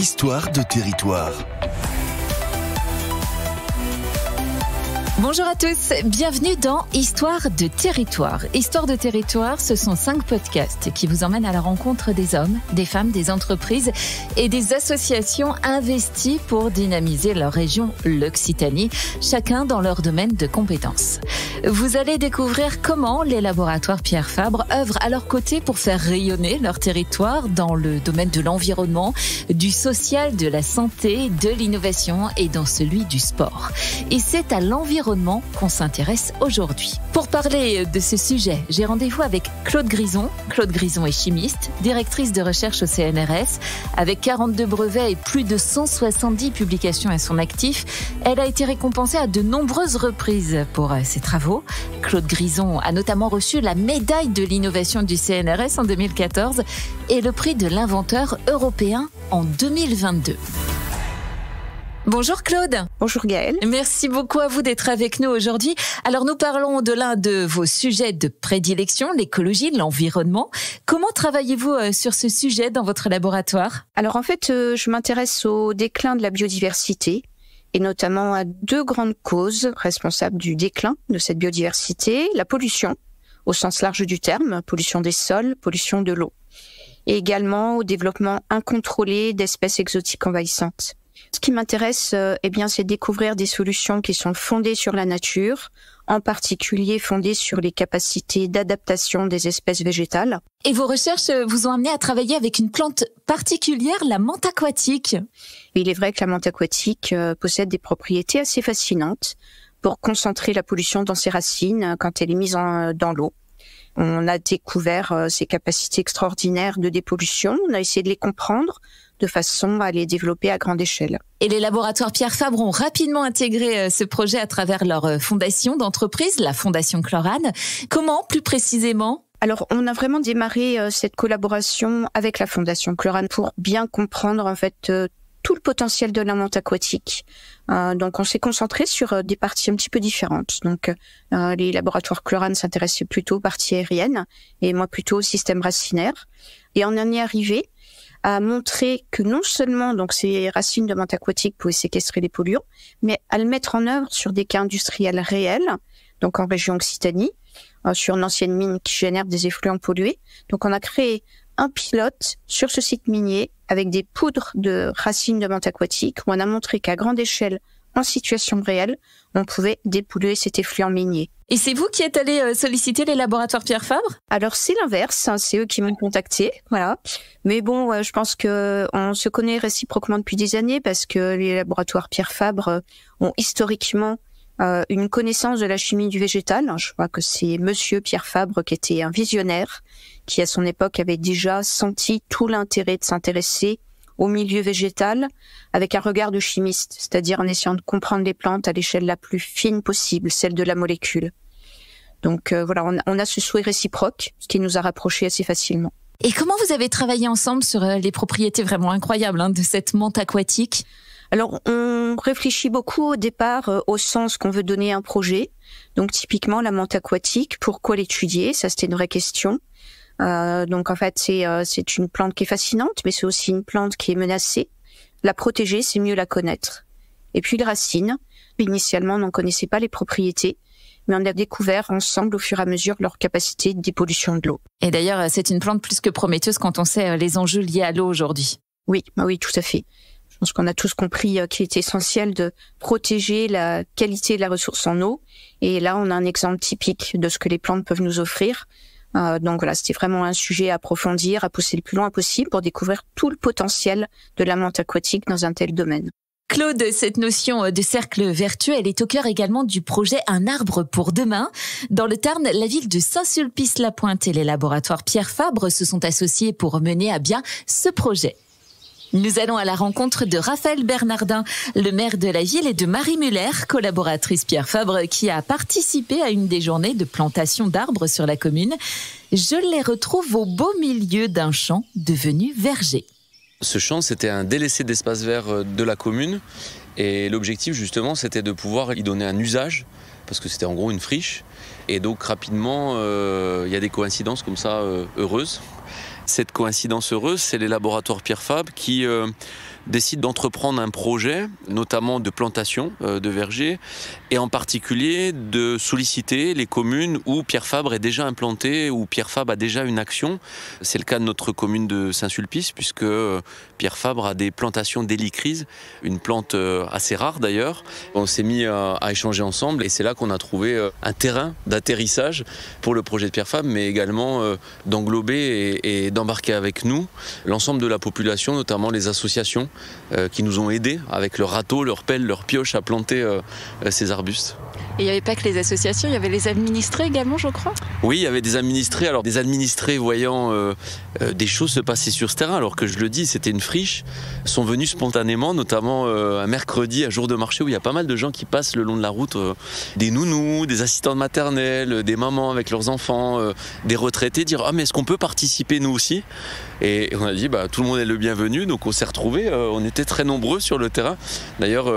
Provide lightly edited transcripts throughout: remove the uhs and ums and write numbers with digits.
Histoire de territoire. Bonjour à tous, bienvenue dans Histoire de territoire. Histoire de territoire, ce sont 5 podcasts qui vous emmènent à la rencontre des hommes, des femmes, des entreprises et des associations investies pour dynamiser leur région, l'Occitanie, chacun dans leur domaine de compétences. Vous allez découvrir comment les laboratoires Pierre Fabre œuvrent à leur côté pour faire rayonner leur territoire dans le domaine de l'environnement, du social, de la santé, de l'innovation et dans celui du sport. Et c'est à l'environnement qu'on s'intéresse aujourd'hui. Pour parler de ce sujet, j'ai rendez-vous avec Claude Grison. Claude Grison est chimiste, directrice de recherche au CNRS. Avec 42 brevets et plus de 170 publications à son actif, elle a été récompensée à de nombreuses reprises pour ses travaux. Claude Grison a notamment reçu la médaille de l'innovation du CNRS en 2014 et le prix de l'inventeur européen en 2022. Bonjour Claude. Bonjour Gaëlle. Merci beaucoup à vous d'être avec nous aujourd'hui. Alors nous parlons de l'un de vos sujets de prédilection, l'écologie, l'environnement. Comment travaillez-vous sur ce sujet dans votre laboratoire ? Alors en fait, je m'intéresse au déclin de la biodiversité et notamment à 2 grandes causes responsables du déclin de cette biodiversité. La pollution, au sens large du terme, pollution des sols, pollution de l'eau. Et également au développement incontrôlé d'espèces exotiques envahissantes. Ce qui m'intéresse, c'est de découvrir des solutions qui sont fondées sur la nature, en particulier fondées sur les capacités d'adaptation des espèces végétales. Et vos recherches vous ont amené à travailler avec une plante particulière, la menthe aquatique. Il est vrai que la menthe aquatique possède des propriétés assez fascinantes pour concentrer la pollution dans ses racines quand elle est mise dans l'eau. On a découvert ses capacités extraordinaires de dépollution. On a essayé de les comprendre de façon à les développer à grande échelle. Et les laboratoires Pierre Fabre ont rapidement intégré ce projet à travers leur fondation d'entreprise, la Fondation Chlorane. Comment, plus précisément ? Alors, on a vraiment démarré cette collaboration avec la Fondation Chlorane pour bien comprendre en fait tout le potentiel de la menthe aquatique. Donc, on s'est concentré sur des parties un petit peu différentes. Donc, les laboratoires Chlorane s'intéressaient plutôt aux parties aériennes et moi plutôt au système racinaire. Et on en est arrivé à montrer que non seulement donc ces racines de menthe aquatique pouvaient séquestrer les polluants, mais à le mettre en œuvre sur des cas industriels réels, donc en région Occitanie, sur une ancienne mine qui génère des effluents pollués. Donc, on a créé un pilote sur ce site minier avec des poudres de racines de menthe aquatique où on a montré qu'à grande échelle, en situation réelle, on pouvait dépolluer cet effluent minier. Et c'est vous qui êtes allé solliciter les laboratoires Pierre Fabre ? Alors c'est l'inverse, c'est eux qui m'ont contacté, voilà. Mais bon, je pense que on se connaît réciproquement depuis des années parce que les laboratoires Pierre Fabre ont historiquement une connaissance de la chimie du végétal. Je crois que c'est Monsieur Pierre Fabre qui était un visionnaire, qui à son époque avait déjà senti tout l'intérêt de s'intéresser au milieu végétal avec un regard de chimiste, c'est-à-dire en essayant de comprendre les plantes à l'échelle la plus fine possible, celle de la molécule. Donc voilà, on a ce souhait réciproque, ce qui nous a rapprochés assez facilement. Et comment vous avez travaillé ensemble sur les propriétés vraiment incroyables de cette menthe aquatique ? Alors, on réfléchit beaucoup au départ au sens qu'on veut donner à un projet. Donc typiquement, la menthe aquatique, pourquoi l'étudier ? Ça, c'était une vraie question. Donc en fait, c'est une plante qui est fascinante, mais c'est aussi une plante qui est menacée. La protéger, c'est mieux la connaître. Et puis les racines, initialement, on n'en connaissait pas les propriétés, mais on a découvert ensemble au fur et à mesure leur capacité de dépollution de l'eau. Et d'ailleurs, c'est une plante plus que prometteuse quand on sait les enjeux liés à l'eau aujourd'hui. Oui, tout à fait. Je pense qu'on a tous compris qu'il est essentiel de protéger la qualité de la ressource en eau. Et là, on a un exemple typique de ce que les plantes peuvent nous offrir. Donc voilà, c'était vraiment un sujet à approfondir, à pousser le plus loin possible pour découvrir tout le potentiel de la menthe aquatique dans un tel domaine. Claude, cette notion de cercle vertueux, elle est au cœur également du projet Un arbre pour demain. Dans le Tarn, la ville de Saint-Sulpice-la-Pointe et les laboratoires Pierre Fabre se sont associés pour mener à bien ce projet. Nous allons à la rencontre de Raphaël Bernardin, le maire de la ville, et de Marie Muller, collaboratrice Pierre Fabre, qui a participé à une des journées de plantation d'arbres sur la commune. Je les retrouve au beau milieu d'un champ devenu verger. Ce champ, c'était un délaissé d'espace vert de la commune. Et l'objectif, justement, c'était de pouvoir y donner un usage, parce que c'était en gros une friche. Et donc, rapidement, il y a des coïncidences comme ça heureuses. Cette coïncidence heureuse, c'est les laboratoires Pierre Fabre qui décide d'entreprendre un projet, notamment de plantation de vergers, et en particulier de solliciter les communes où Pierre Fabre est déjà implanté, où Pierre Fabre a déjà une action. C'est le cas de notre commune de Saint-Sulpice, puisque Pierre Fabre a des plantations d'hélicryse, une plante assez rare d'ailleurs. On s'est mis à échanger ensemble et c'est là qu'on a trouvé un terrain d'atterrissage pour le projet de Pierre Fabre, mais également d'englober et d'embarquer avec nous l'ensemble de la population, notamment les associations qui nous ont aidés avec leurs râteaux, leurs pelles, leurs pioches à planter ces arbustes. Et il n'y avait pas que les associations, il y avait les administrés également, je crois. Oui, il y avait des administrés. Alors des administrés voyant des choses se passer sur ce terrain, alors que je le dis, c'était une friche, sont venus spontanément, notamment un mercredi, un jour de marché où il y a pas mal de gens qui passent le long de la route, des nounous, des assistantes maternelles, des mamans avec leurs enfants, des retraités, dire ah mais est-ce qu'on peut participer nous aussi ? Et on a dit tout le monde est le bienvenu, donc on s'est retrouvés, on était très nombreux sur le terrain. D'ailleurs,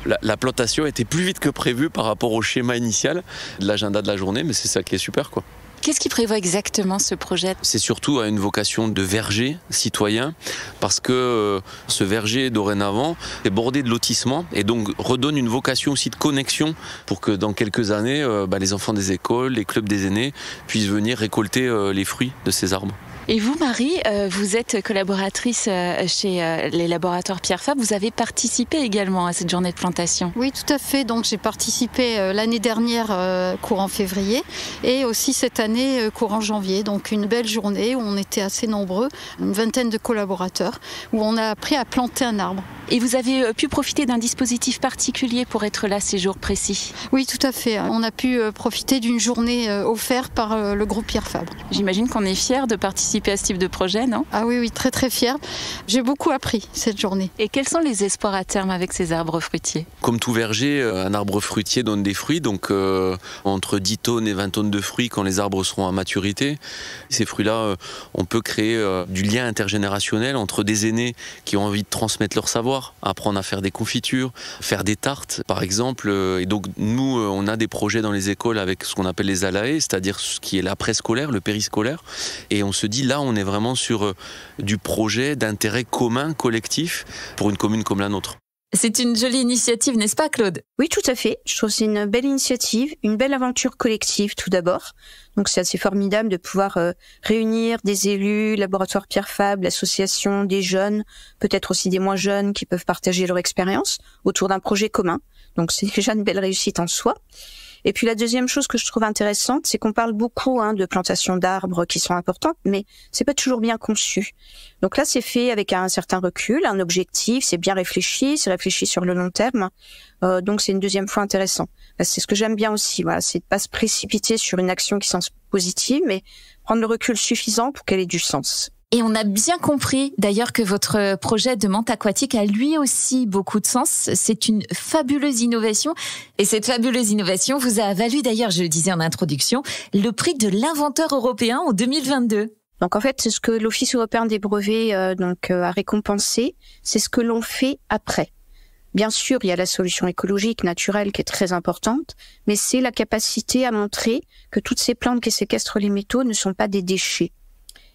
la plantation était plus vite que prévu par rapport au schéma initial de l'agenda de la journée, mais c'est ça qui est super, quoi. Qu'est-ce qui prévoit exactement ce projet ? C'est surtout une vocation de verger citoyen, parce que ce verger dorénavant est bordé de lotissements et donc redonne une vocation aussi de connexion pour que dans quelques années, les enfants des écoles, les clubs des aînés puissent venir récolter les fruits de ces arbres. Et vous, Marie, vous êtes collaboratrice chez les laboratoires Pierre Fabre. Vous avez participé également à cette journée de plantation. Oui, tout à fait. Donc, j'ai participé l'année dernière, courant février, et aussi cette année, courant janvier. Donc, une belle journée où on était assez nombreux, une vingtaine de collaborateurs, où on a appris à planter un arbre. Et vous avez pu profiter d'un dispositif particulier pour être là ces jours précis ? Oui, tout à fait. On a pu profiter d'une journée offerte par le groupe Pierre Fabre. J'imagine qu'on est fiers de participer à ce type de projet, non ? Ah oui, très très fière. J'ai beaucoup appris cette journée. Et quels sont les espoirs à terme avec ces arbres fruitiers ? Comme tout verger, un arbre fruitier donne des fruits, donc entre 10 tonnes et 20 tonnes de fruits quand les arbres seront à maturité. Ces fruits-là, on peut créer du lien intergénérationnel entre des aînés qui ont envie de transmettre leur savoir, apprendre à faire des confitures, faire des tartes par exemple. Et donc nous, on a des projets dans les écoles avec ce qu'on appelle les ALAE, c'est-à-dire ce qui est l'après-scolaire, le périscolaire. Et on se dit là, on est vraiment sur du projet d'intérêt commun, collectif, pour une commune comme la nôtre. C'est une jolie initiative, n'est-ce pas, Claude ? Oui, tout à fait. Je trouve que c'est une belle initiative, une belle aventure collective tout d'abord. Donc c'est assez formidable de pouvoir réunir des élus, laboratoire Pierre Fabre, l'association, des jeunes, peut-être aussi des moins jeunes qui peuvent partager leur expérience autour d'un projet commun. Donc c'est déjà une belle réussite en soi. Et puis la deuxième chose que je trouve intéressante, c'est qu'on parle beaucoup de plantation d'arbres qui sont importantes, mais c'est pas toujours bien conçu. Donc là, c'est fait avec un certain recul, un objectif, c'est bien réfléchi, c'est réfléchi sur le long terme. Donc c'est une deuxième fois intéressant. C'est ce que j'aime bien aussi, voilà, c'est de pas se précipiter sur une action qui semble positive, mais prendre le recul suffisant pour qu'elle ait du sens. Et on a bien compris d'ailleurs que votre projet de menthe aquatique a lui aussi beaucoup de sens. C'est une fabuleuse innovation. Et cette fabuleuse innovation vous a valu d'ailleurs, je le disais en introduction, le prix de l'inventeur européen en 2022. Donc en fait, c'est ce que l'Office européen des brevets a récompensé, c'est ce que l'on fait après. Bien sûr, il y a la solution écologique, naturelle, qui est très importante, mais c'est la capacité à montrer que toutes ces plantes qui séquestrent les métaux ne sont pas des déchets.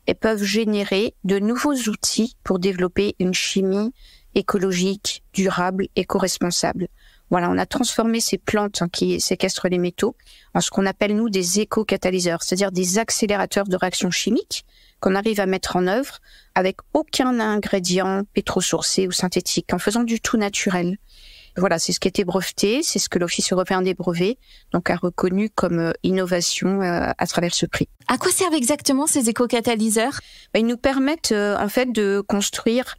Elles peuvent générer de nouveaux outils pour développer une chimie écologique, durable, éco-responsable. Voilà, on a transformé ces plantes qui séquestrent les métaux en ce qu'on appelle, nous, des éco-catalyseurs, c'est-à-dire des accélérateurs de réactions chimiques qu'on arrive à mettre en œuvre avec aucun ingrédient pétrosourcé ou synthétique, en faisant du tout naturel. Voilà, c'est ce qui a été breveté, c'est ce que l'Office européen des brevets a reconnu comme innovation à travers ce prix. À quoi servent exactement ces éco-catalyseurs ? Ils nous permettent en fait de construire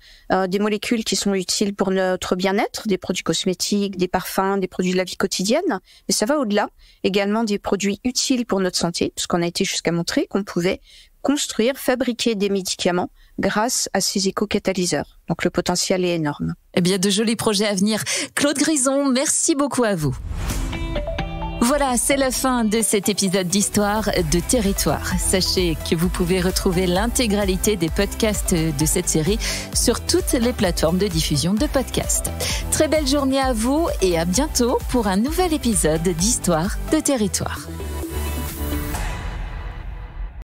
des molécules qui sont utiles pour notre bien-être, des produits cosmétiques, des parfums, des produits de la vie quotidienne, mais ça va au-delà, également des produits utiles pour notre santé, puisqu'on a été jusqu'à montrer qu'on pouvait construire, fabriquer des médicaments grâce à ces éco-catalyseurs. Donc le potentiel est énorme. Eh bien, de jolis projets à venir. Claude Grison, merci beaucoup à vous. Voilà, c'est la fin de cet épisode d'Histoire de Territoire. Sachez que vous pouvez retrouver l'intégralité des podcasts de cette série sur toutes les plateformes de diffusion de podcasts. Très belle journée à vous et à bientôt pour un nouvel épisode d'Histoire de Territoire.